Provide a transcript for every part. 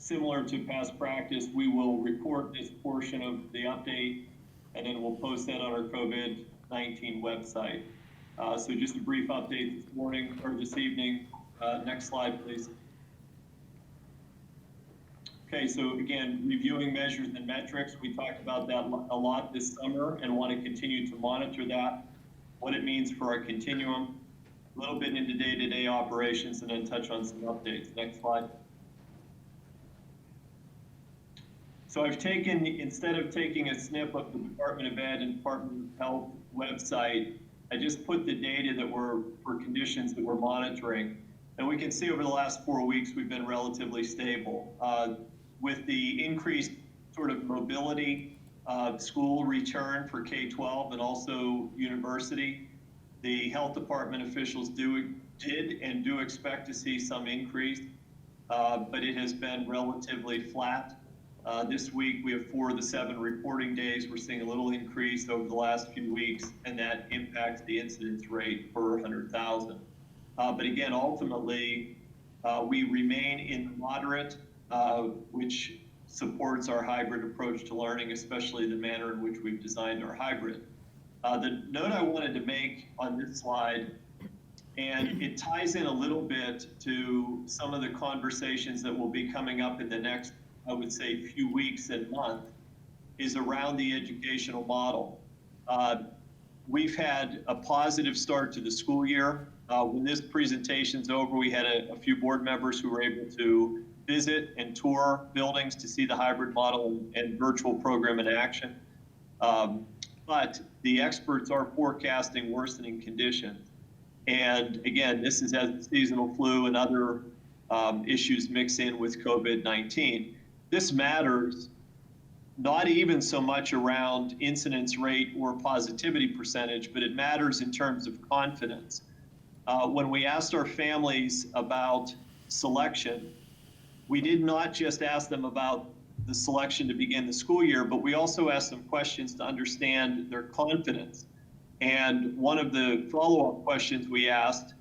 similar to past practice, we will report this portion of the update, and then we'll post that on our COVID-19 website. So just a brief update this morning or this evening. Next slide, please. Okay, so again, reviewing measures and metrics. We talked about that a lot this summer and want to continue to monitor that, what it means for our continuum, a little bit into day-to-day operations, and then touch on some updates. Next slide. So I've taken, instead of taking a snip of the Department of Ed and Department of Health website, I just put the data that were for conditions that we're monitoring. And we can see over the last 4 weeks, we've been relatively stable. With the increased sort of mobility, school return for K-12 and also university, the health department officials did and do expect to see some increase, but it has been relatively flat. This week, we have 4 of the 7 reporting days. We're seeing a little increase over the last few weeks, and that impacts the incidence rate per 100,000. But again, ultimately, we remain in the moderate, which supports our hybrid approach to learning, especially the manner in which we've designed our hybrid. The note I wanted to make on this slide, and it ties in a little bit to some of the conversations that will be coming up in the next, I would say, few weeks and months, is around the educational model. We've had a positive start to the school year. When this presentation's over, we had a few board members who were able to visit and tour buildings to see the hybrid model and virtual program in action. But the experts are forecasting worsening conditions. And again, this is as the seasonal flu and other issues mix in with COVID-19. This matters not even so much around incidence rate or positivity percentage, but it matters in terms of confidence. When we asked our families about selection, we did not just ask them about the selection to begin the school year, but we also asked them questions to understand their confidence. And one of the follow-up questions we asked,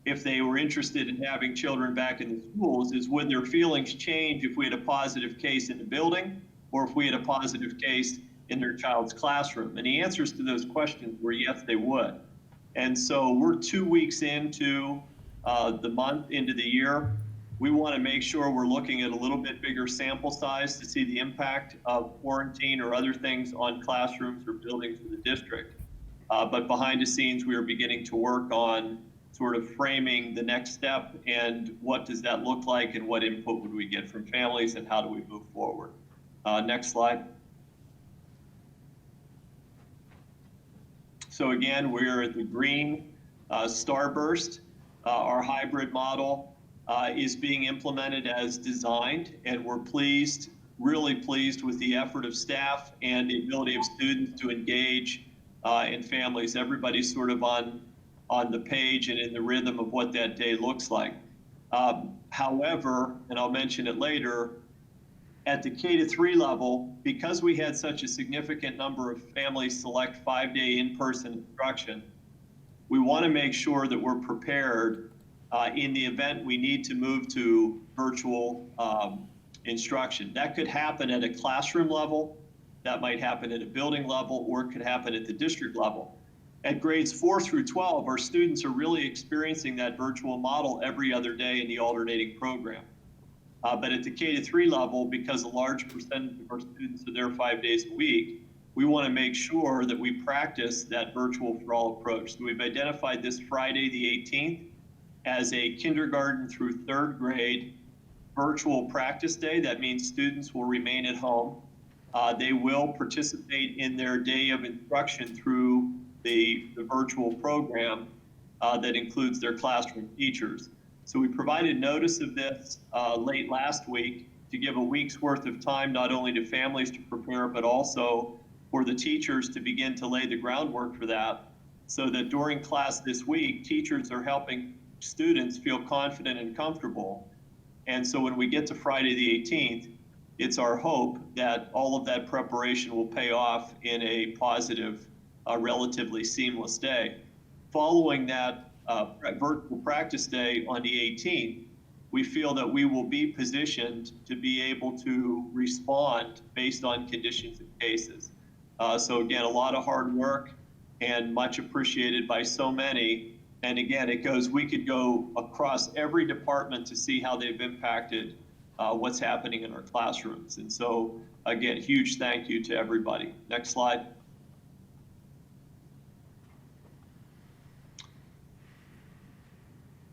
if they were interested in having children back in the schools, is would their feelings change if we had a positive case in the building or if we had a positive case in their child's classroom? And the answers to those questions were yes, they would. And so we're 2 weeks into the month, into the year. We want to make sure we're looking at a little bit bigger sample size to see the impact of quarantine or other things on classrooms or buildings in the district. But behind the scenes, we are beginning to work on sort of framing the next step and what does that look like and what input would we get from families and how do we move forward. Next slide. So again, we're at the green starburst. Our hybrid model is being implemented as designed, and we're pleased, really pleased with the effort of staff and the ability of students to engage and families. Everybody's sort of on the page and in the rhythm of what that day looks like. However, and I'll mention it later, at the K-3 level, because we had such a significant number of families select 5-day in-person instruction, we want to make sure that we're prepared in the event we need to move to virtual instruction. That could happen at a classroom level, that might happen at a building level, or it could happen at the district level. At grades 4 through 12, our students are really experiencing that virtual model every other day in the alternating program. But at the K-3 level, because a large percentage of our students are there 5 days a week, we want to make sure that we practice that virtual for all approach. So we've identified this Friday, the 18th, as a kindergarten through 3rd grade virtual practice day. That means students will remain at home. They will participate in their day of instruction through the virtual program that includes their classroom teachers. So we provided notice of this late last week to give a week's worth of time, not only to families to prepare, but also for the teachers to begin to lay the groundwork for that, so that during class this week, teachers are helping students feel confident and comfortable. And so when we get to Friday the 18th, it's our hope that all of that preparation will pay off in a positive, relatively seamless day. Following that virtual practice day on the 18th, we feel that we will be positioned to be able to respond based on conditions and cases. So again, a lot of hard work and much appreciated by so many. And again, it goes, we could go across every department to see how they've impacted what's happening in our classrooms. And so again, huge thank you to everybody. Next slide.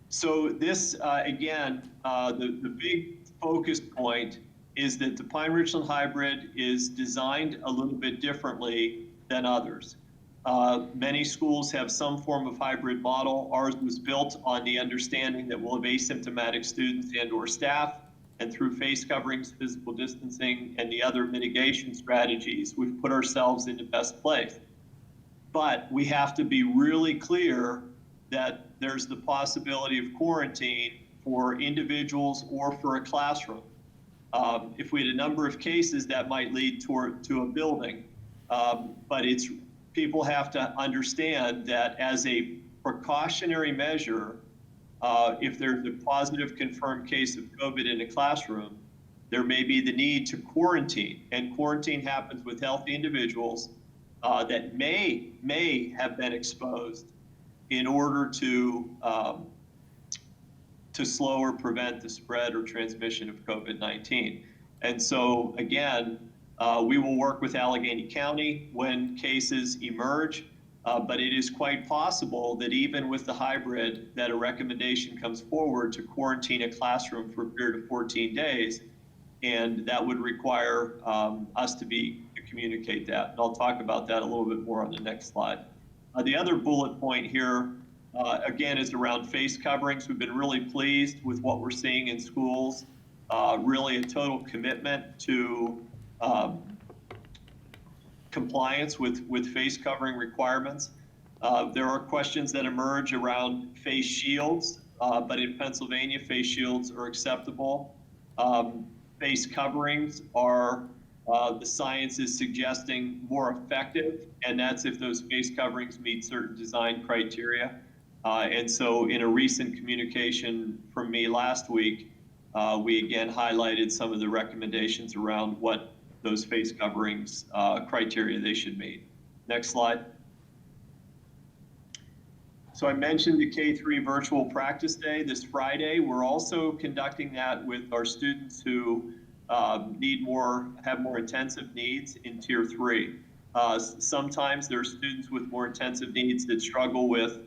So this, again, the big focus point is that the Pine-Richland Hybrid is designed a little bit differently than others. Many schools have some form of hybrid model. Ours was built on the understanding that we'll have asymptomatic students and or staff, and through face coverings, physical distancing, and the other mitigation strategies, we've put ourselves in the best place. But we have to be really clear that there's the possibility of quarantine for individuals or for a classroom. If we had a number of cases, that might lead to a building. But people have to understand that as a precautionary measure, if there's a positive confirmed case of COVID in a classroom, there may be the need to quarantine. And quarantine happens with healthy individuals that may have been exposed in order to slow or prevent the spread or transmission of COVID-19. And so again, we will work with Allegheny County when cases emerge, but it is quite possible that even with the hybrid, that a recommendation comes forward to quarantine a classroom for a period of 14 days, and that would require us to communicate that. And I'll talk about that a little bit more on the next slide. The other bullet point here, again, is around face coverings. We've been really pleased with what we're seeing in schools, really a total commitment to compliance with face covering requirements. There are questions that emerge around face shields, but in Pennsylvania, face shields are acceptable. Face coverings are, the science is suggesting, more effective, and that's if those face coverings meet certain design criteria. And so in a recent communication from me last week, we again highlighted some of the recommendations around what those face coverings criteria they should meet. Next slide. So I mentioned the K-3 virtual practice day this Friday. We're also conducting that with our students who have more intensive needs in Tier 3. Sometimes there are students with more intensive needs that struggle with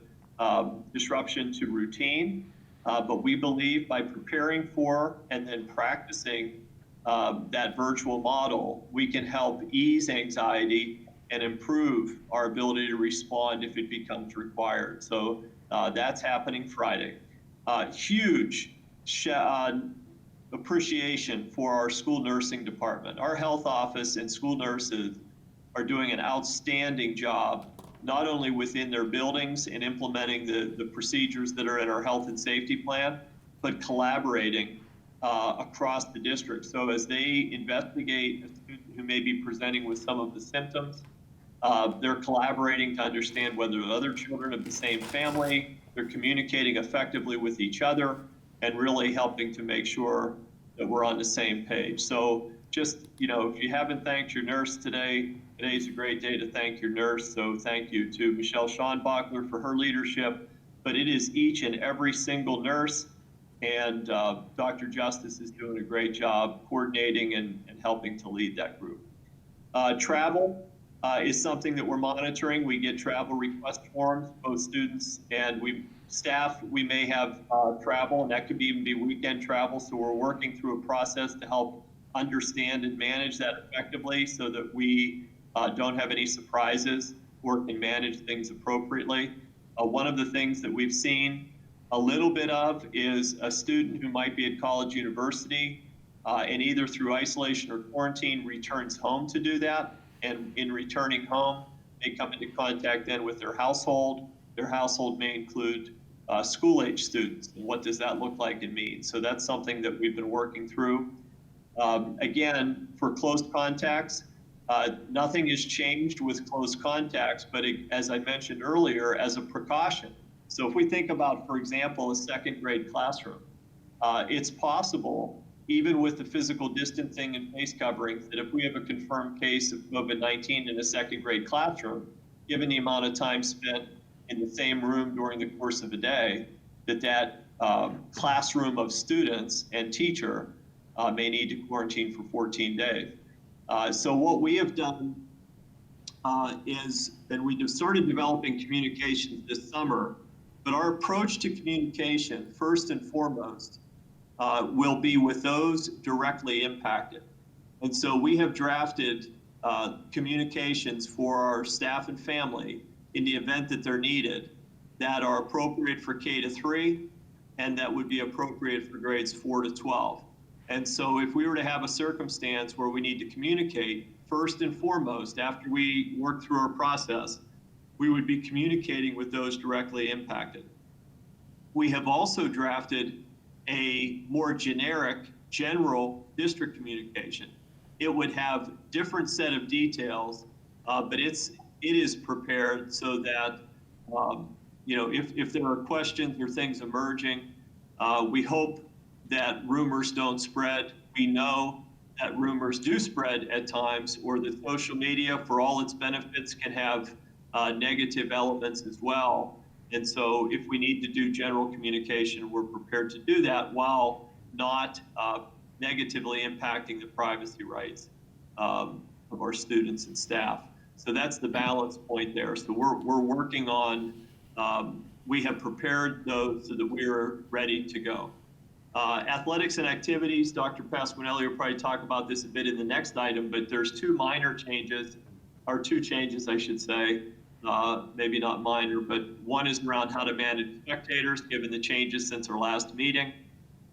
disruption to routine, but we believe by preparing for and then practicing that virtual model, we can help ease anxiety and improve our ability to respond if it becomes required. So that's happening Friday. Huge appreciation for our school nursing department. Our health office and school nurses are doing an outstanding job, not only within their buildings and implementing the procedures that are in our health and safety plan, but collaborating across the district. So as they investigate a student who may be presenting with some of the symptoms, they're collaborating to understand whether other children of the same family, they're communicating effectively with each other, and really helping to make sure that we're on the same page. So just, if you haven't thanked your nurse today, today's a great day to thank your nurse. So thank you to Michelle Schonbachler for her leadership, but it is each and every single nurse, and Dr. Justice is doing a great job coordinating and helping to lead that group. Travel is something that we're monitoring. We get travel request forms, both students and staff. We may have travel, and that could even be weekend travel. So we're working through a process to help understand and manage that effectively so that we don't have any surprises or can manage things appropriately. One of the things that we've seen a little bit of is a student who might be at college university and either through isolation or quarantine returns home to do that. And in returning home, they come into contact then with their household. Their household may include school-age students. And what does that look like and mean? So that's something that we've been working through. Again, for close contacts, nothing has changed with close contacts, but as I mentioned earlier, as a precaution. So if we think about, for example, a second grade classroom, it's possible, even with the physical distancing and face coverings, that if we have a confirmed case of COVID-19 in a second grade classroom, given the amount of time spent in the same room during the course of a day, that classroom of students and teacher may need to quarantine for 14 days. So what we have done is, and we started developing communications this summer, but our approach to communication, first and foremost, will be with those directly impacted. And so we have drafted communications for our staff and family in the event that they're needed, that are appropriate for K-3 and that would be appropriate for grades 4 to 12. And so if we were to have a circumstance where we need to communicate, first and foremost, after we work through our process, we would be communicating with those directly impacted. We have also drafted a more generic, general district communication. It would have different set of details, but it is prepared so that if there are questions or things emerging, we hope that rumors don't spread. We know that rumors do spread at times, or that social media, for all its benefits, can have negative elements as well. And so if we need to do general communication, we're prepared to do that while not negatively impacting the privacy rights of our students and staff. So that's the balance point there. So we're working on, we have prepared those so that we're ready to go. Athletics and activities, Dr. Pasquinelli will probably talk about this a bit in the next item, but there's two changes, I should say, maybe not minor, but one is around how to manage spectators given the changes since our last meeting,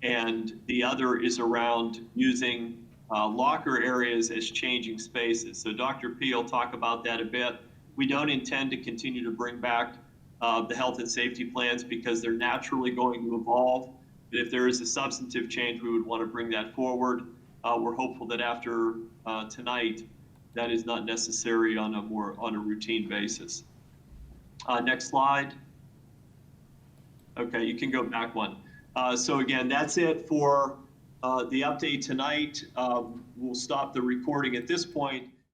and the other is around using locker areas as changing spaces. So Dr. P will talk about that a bit. We don't intend to continue to bring back the health and safety plans because they're naturally going to evolve. But if there is a substantive change, we would want to bring that forward. We're hopeful that after tonight, that is not necessary on a routine basis. Next slide. Okay, you can go back one. So again, that's it for the update tonight. We'll stop the recording at this point.